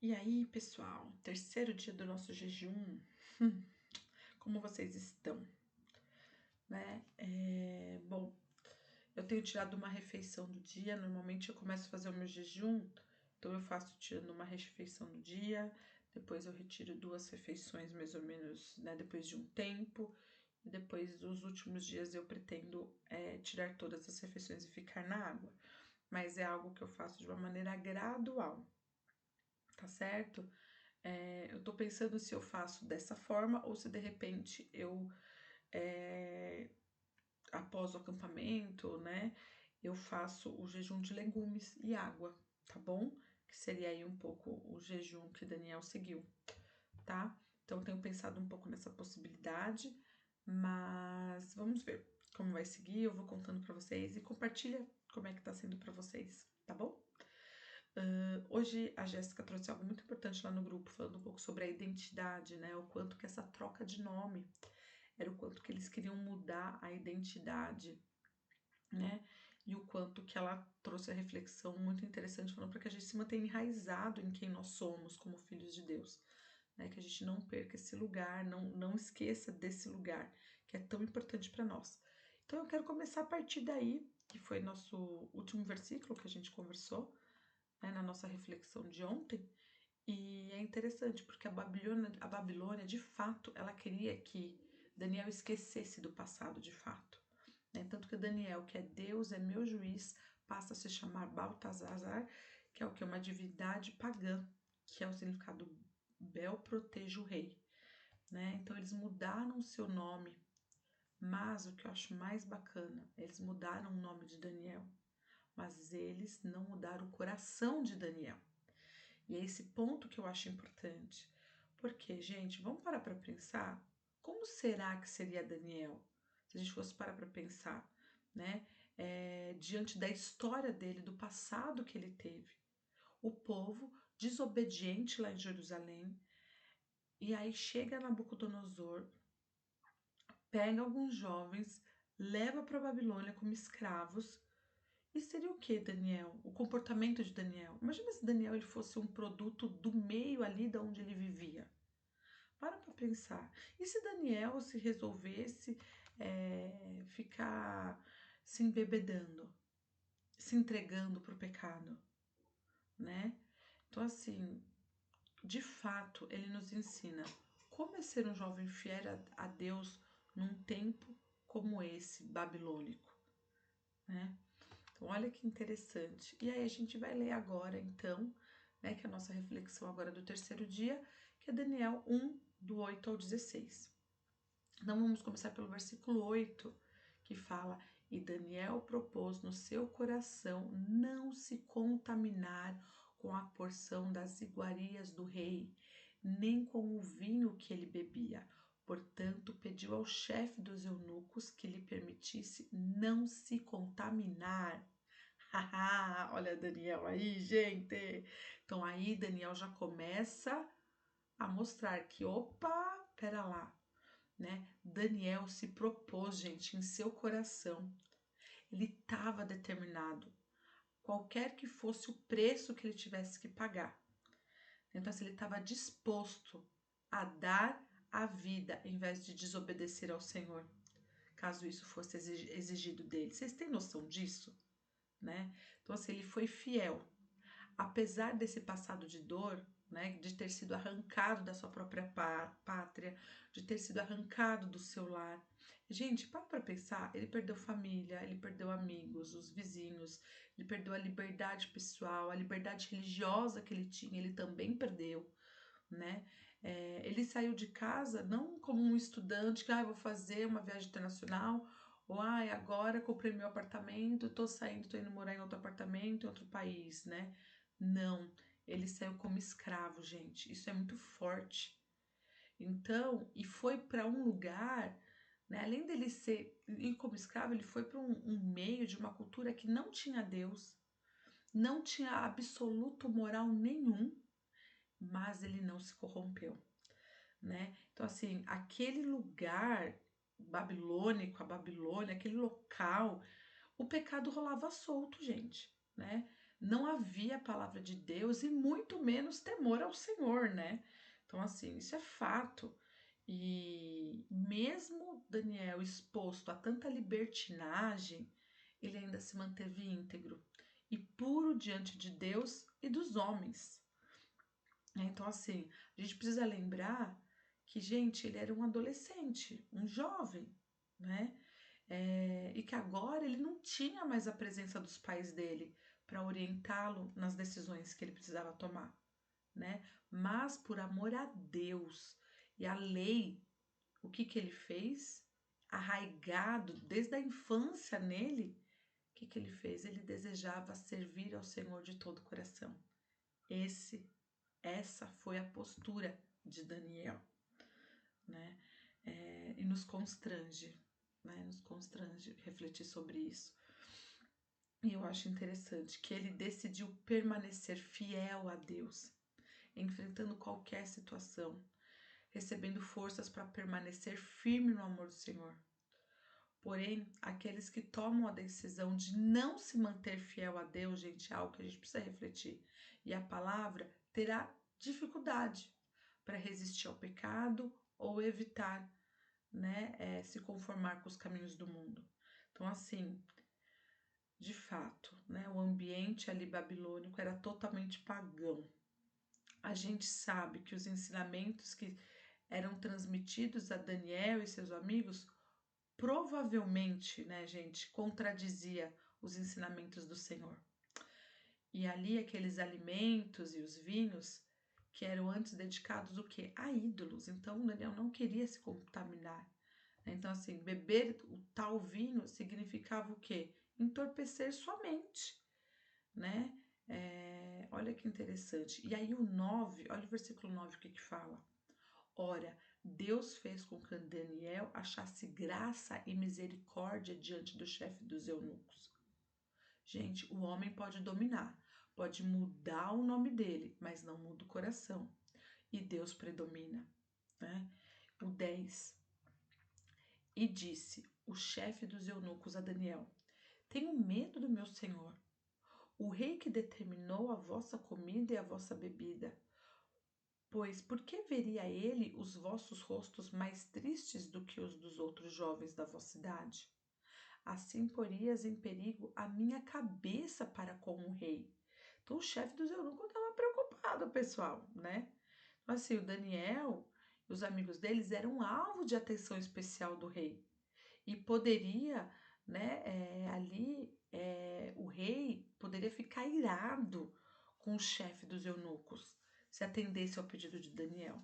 E aí, pessoal, terceiro dia do nosso jejum, como vocês estão, né? Bom, eu tenho tirado uma refeição do dia, normalmente eu começo a fazer o meu jejum, então eu faço tirando uma refeição do dia, depois eu retiro 2 refeições mais ou menos, né, depois de um tempo, e depois dos últimos dias eu pretendo tirar todas as refeições e ficar na água, mas é algo que eu faço de uma maneira gradual, tá certo? Eu tô pensando se eu faço dessa forma ou se de repente eu, é, após o acampamento, né, eu faço o jejum de legumes e água, tá bom? Que seria aí um pouco o jejum que Daniel seguiu, tá? Então eu tenho pensado um pouco nessa possibilidade, mas vamos ver como vai seguir. Eu vou contando pra vocês e compartilha como é que tá sendo pra vocês, tá bom? Hoje a Jéssica trouxe algo muito importante lá no grupo, falando um pouco sobre a identidade, né? O quanto que essa troca de nome era o quanto que eles queriam mudar a identidade, né? E o quanto que ela trouxe a reflexão muito interessante, falando para que a gente se mantenha enraizado em quem nós somos como filhos de Deus, né? Que a gente não perca esse lugar, não esqueça desse lugar que é tão importante para nós. Então eu quero começar a partir daí, que foi nosso último versículo que a gente conversou, né, na nossa reflexão de ontem. E é interessante porque a Babilônia, de fato, ela queria que Daniel esquecesse do passado, de fato. Né? Tanto que Daniel, que é Deus, é meu juiz, passa a se chamar Baltazar, que é o que? Uma divindade pagã, que é o significado Bel proteja o rei. Né? Então eles mudaram o seu nome, mas o que eu acho mais bacana, eles mudaram o nome de Daniel, mas eles não mudaram o coração de Daniel. E é esse ponto que eu acho importante. Porque, gente, vamos parar para pensar como será que seria Daniel se a gente fosse parar para pensar, né? Diante da história dele, do passado que ele teve. O povo desobediente lá em Jerusalém, e aí chega Nabucodonosor, pega alguns jovens, leva para Babilônia como escravos. E seria o que, Daniel? O comportamento de Daniel? Imagina se Daniel ele fosse um produto do meio ali da onde ele vivia. Para pensar. E se Daniel se resolvesse ficar se embebedando, se entregando para o pecado, né? Então, assim, de fato, ele nos ensina como é ser um jovem fiel a Deus num tempo como esse, babilônico, né? Então, olha que interessante. E aí a gente vai ler agora, então, né, que é a nossa reflexão agora do terceiro dia, que é Daniel 1, do 8 ao 16. Então, vamos começar pelo versículo 8, que fala: E Daniel propôs no seu coração não se contaminar com a porção das iguarias do rei, nem com o vinho que ele bebia. Portanto, pediu ao chefe dos eunucos que lhe permitisse não se contaminar. Olha Daniel aí, gente. Então aí Daniel já começa a mostrar que, opa, pera lá, né? Daniel se propôs, gente, em seu coração. Ele estava determinado, qualquer que fosse o preço que ele tivesse que pagar. Então, assim, ele estava disposto a dar a vida em vez de desobedecer ao Senhor, caso isso fosse exigido dele. Vocês têm noção disso? Né? Então, assim, ele foi fiel. Apesar desse passado de dor, né, de ter sido arrancado da sua própria pátria, de ter sido arrancado do seu lar. Gente, para pensar, ele perdeu família, ele perdeu amigos, os vizinhos, ele perdeu a liberdade pessoal, a liberdade religiosa que ele tinha, ele também perdeu, né? Ele saiu de casa não como um estudante que vou fazer uma viagem internacional, ou agora comprei meu apartamento, tô saindo, tô indo morar em outro apartamento, em outro país, né? Não, ele saiu como escravo, gente. Isso é muito forte. Então, e foi para um lugar, né? Além dele ir como escravo, ele foi para um meio de uma cultura que não tinha Deus, não tinha absoluto moral nenhum, mas ele não se corrompeu, né? Então, assim, aquele lugar babilônico, a Babilônia, aquele local, o pecado rolava solto, gente, né? não havia palavra de Deus e muito menos temor ao Senhor, né? Então, assim, isso é fato. E mesmo Daniel exposto a tanta libertinagem, ele ainda se manteve íntegro e puro diante de Deus e dos homens. Então, assim, a gente precisa lembrar que, gente, ele era um adolescente, um jovem, né? E que agora ele não tinha mais a presença dos pais dele para orientá-lo nas decisões que ele precisava tomar, né? Mas por amor a Deus e a lei, o que que ele fez? Arraigado desde a infância nele, o que que ele fez? Ele desejava servir ao Senhor de todo o coração. Esse Essa foi a postura de Daniel, né? E nos constrange refletir sobre isso. E eu acho interessante que ele decidiu permanecer fiel a Deus, enfrentando qualquer situação, recebendo forças para permanecer firme no amor do Senhor. Porém, aqueles que tomam a decisão de não se manter fiel a Deus, gente, é algo que a gente precisa refletir. E a palavra terá dificuldade para resistir ao pecado ou evitar, né, se conformar com os caminhos do mundo. Então, assim, de fato, né, o ambiente ali babilônico era totalmente pagão. A gente sabe que os ensinamentos que eram transmitidos a Daniel e seus amigos provavelmente, né, gente, contradizia os ensinamentos do Senhor. E ali aqueles alimentos e os vinhos que eram antes dedicados o quê? A ídolos. Então Daniel não queria se contaminar. Então assim, beber o tal vinho significava o quê? Entorpecer sua mente, né? Olha que interessante. E aí o 9, olha o versículo 9 o que fala. Ora, Deus fez com que Daniel achasse graça e misericórdia diante do chefe dos eunucos. Gente, o homem pode dominar, pode mudar o nome dele, mas não muda o coração. E Deus predomina, né? O 10. E disse o chefe dos eunucos a Daniel: Tenho medo do meu senhor, o rei que determinou a vossa comida e a vossa bebida. Pois por que veria ele os vossos rostos mais tristes do que os dos outros jovens da vossa idade? Assim porias em perigo a minha cabeça para com o rei. Então o chefe dos eunucos estava preocupado, pessoal, né? Então, assim, o Daniel e os amigos deles eram alvo de atenção especial do rei. E poderia, né, o rei poderia ficar irado com o chefe dos eunucos se atendesse ao pedido de Daniel,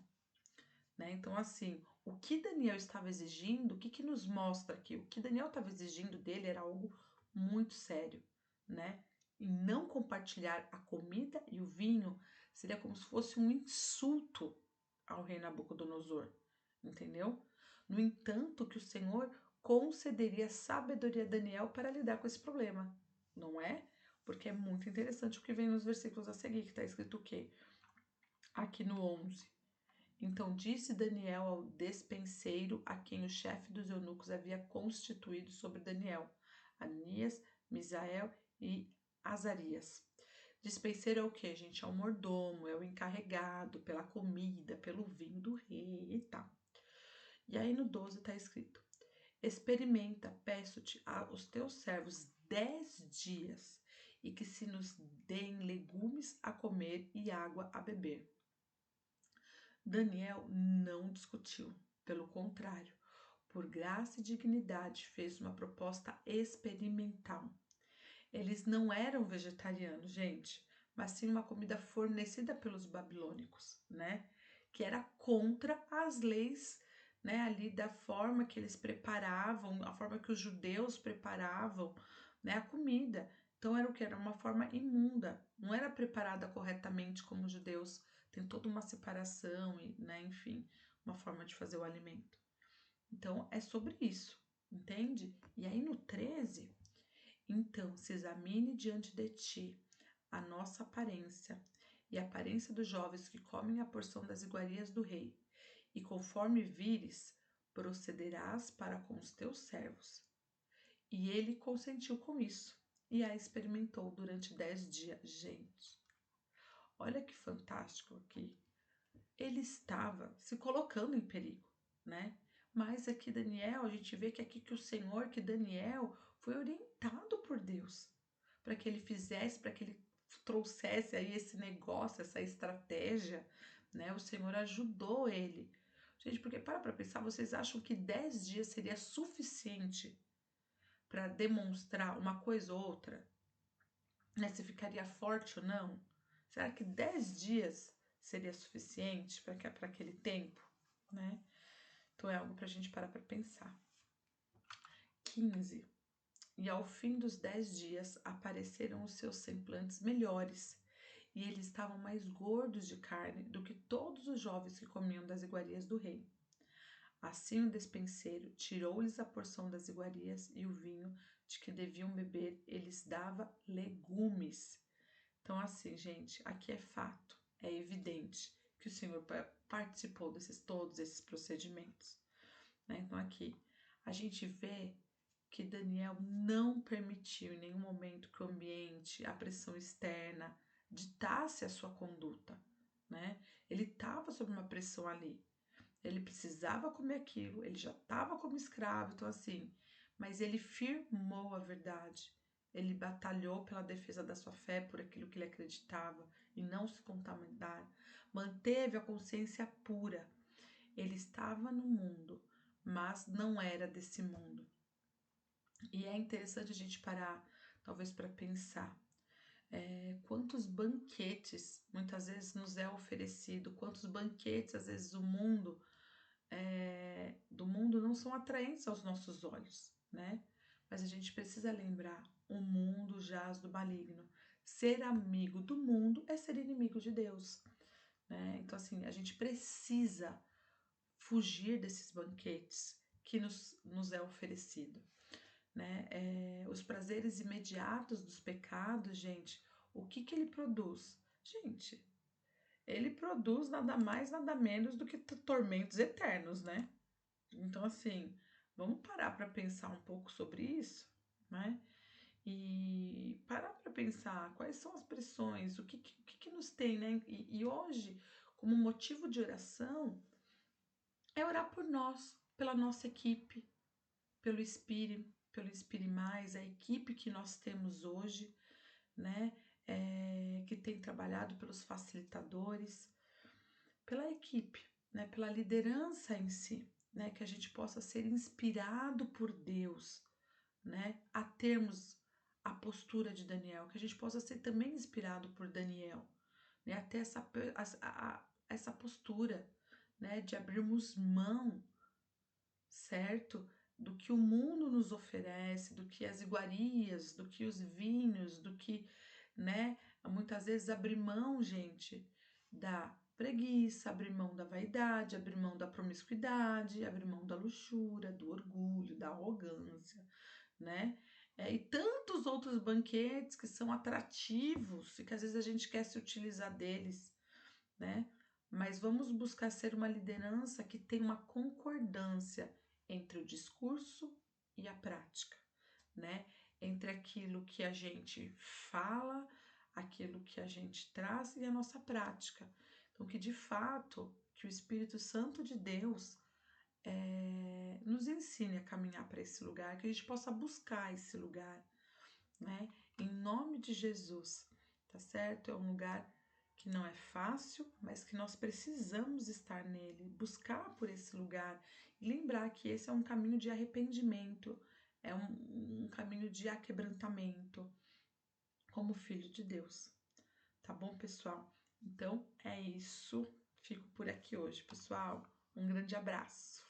né? Então, assim, o que Daniel estava exigindo, o que que nos mostra aqui? O que Daniel estava exigindo dele era algo muito sério, né? E não compartilhar a comida e o vinho seria como se fosse um insulto ao rei Nabucodonosor, entendeu? No entanto, que o Senhor concederia sabedoria a Daniel para lidar com esse problema, não é? Porque é muito interessante o que vem nos versículos a seguir, que está escrito o quê? Aqui no 11. Então disse Daniel ao despenseiro a quem o chefe dos eunucos havia constituído sobre Daniel, Ananias, Misael e Azarias. Despenseiro é o que, gente? É o mordomo, é o encarregado pela comida, pelo vinho do rei e tal. E aí no 12 está escrito: Experimenta, peço-te aos teus servos 10 dias, e que se nos deem legumes a comer e água a beber. Daniel não discutiu, pelo contrário, por graça e dignidade, fez uma proposta experimental. Eles não eram vegetarianos, gente, mas sim uma comida fornecida pelos babilônicos, né? Que era contra as leis, né? Ali da forma que eles preparavam, a forma que os judeus preparavam, né? A comida. Então era o que? Era uma forma imunda, não era preparada corretamente como os judeus. Tem toda uma separação, né? Enfim, uma forma de fazer o alimento. Então é sobre isso, entende? E aí no 13. Então, se examine diante de ti a nossa aparência e a aparência dos jovens que comem a porção das iguarias do rei, e conforme vires, procederás para com os teus servos. E ele consentiu com isso. e a experimentou durante 10 dias. Gente, olha que fantástico aqui. Ele estava se colocando em perigo, né? Mas aqui Daniel, a gente vê que aqui que o Senhor, que Daniel foi orientado por Deus para que ele fizesse, para que ele trouxesse aí esse negócio, essa estratégia, né? O Senhor ajudou ele. Gente, porque para pensar, vocês acham que 10 dias seria suficiente para demonstrar uma coisa ou outra? Né? Se ficaria forte ou não? Será que 10 dias seria suficiente para aquele tempo? Né? Então é algo para a gente parar para pensar. 15. E ao fim dos 10 dias apareceram os seus semblantes melhores, e eles estavam mais gordos de carne do que todos os jovens que comiam das iguarias do rei. Assim o despenseiro tirou-lhes a porção das iguarias e o vinho de que deviam beber, eles dava legumes. Então, assim, gente, aqui é fato, é evidente que o Senhor participou desses todos esses procedimentos. Né? Então, aqui a gente vê que Daniel não permitiu em nenhum momento que o ambiente, a pressão externa, ditasse a sua conduta. Né? Ele estava sob uma pressão ali. Ele precisava comer aquilo, ele já estava como escravo, então assim, mas ele firmou a verdade. Ele batalhou pela defesa da sua fé, por aquilo que ele acreditava e não se contaminar. Manteve a consciência pura. Ele estava no mundo, mas não era desse mundo. E é interessante a gente parar, talvez, para pensar. Quantos banquetes muitas vezes nos é oferecido, quantos banquetes às vezes o mundo do mundo não são atraentes aos nossos olhos, né? Mas a gente precisa lembrar, o mundo jaz do maligno. Ser amigo do mundo é ser inimigo de Deus, né? Então assim, a gente precisa fugir desses banquetes que nos é oferecido, né? Os prazeres imediatos dos pecados, gente, o que ele produz? Gente, ele produz nada mais, nada menos do que tormentos eternos, né? Então, assim, vamos parar para pensar um pouco sobre isso, né? E parar para pensar quais são as pressões, o que nos tem, né? E hoje, como motivo de oração, é orar por nós, pela nossa equipe, pelo Inspire Mais, a equipe que nós temos hoje, né? Que tem trabalhado pelos facilitadores, pela equipe, né? Pela liderança em si, né? Que a gente possa ser inspirado por Deus, né? A termos a postura de Daniel, que a gente possa ser também inspirado por Daniel, né? Até essa postura, né? De abrirmos mão, certo? Do que o mundo nos oferece, do que as iguarias, do que os vinhos, do que, né? Muitas vezes abrir mão, gente, da preguiça, abrir mão da vaidade, abrir mão da promiscuidade, abrir mão da luxúria, do orgulho, da arrogância, né? E tantos outros banquetes que são atrativos e que às vezes a gente quer se utilizar deles, né? Mas vamos buscar ser uma liderança que tem uma concordância entre o discurso e a prática, né? Entre aquilo que a gente fala, aquilo que a gente traz e a nossa prática. Então, que de fato, que o Espírito Santo de Deus nos ensine a caminhar para esse lugar, que a gente possa buscar esse lugar, né? Em nome de Jesus, tá certo? É um lugar que não é fácil, mas que nós precisamos estar nele, buscar por esse lugar e lembrar que esse é um caminho de arrependimento, é um caminho de aquebrantamento, como filho de Deus. Tá bom, pessoal? Então é isso. Fico por aqui hoje, pessoal. Um grande abraço.